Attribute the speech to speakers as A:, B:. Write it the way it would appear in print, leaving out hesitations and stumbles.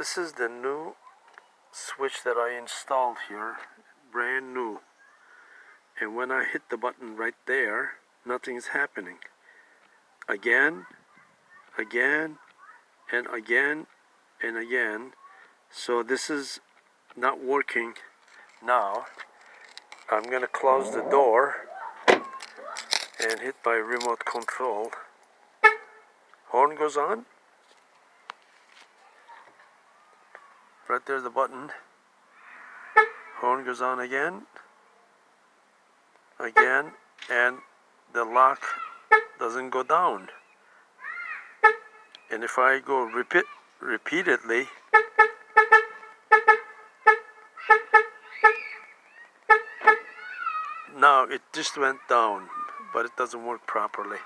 A: This is the new switch that I installed here, brand new. And when I hit the button right there, nothing's happening. Again, again, and again, and again. So this is not working now. I'm gonna close the door and hit my remote control. Horn goes on. Right there's the button. Horn goes on again, and the lock doesn't go down. And if I go repeatedly, now it just went down, but it doesn't work properly.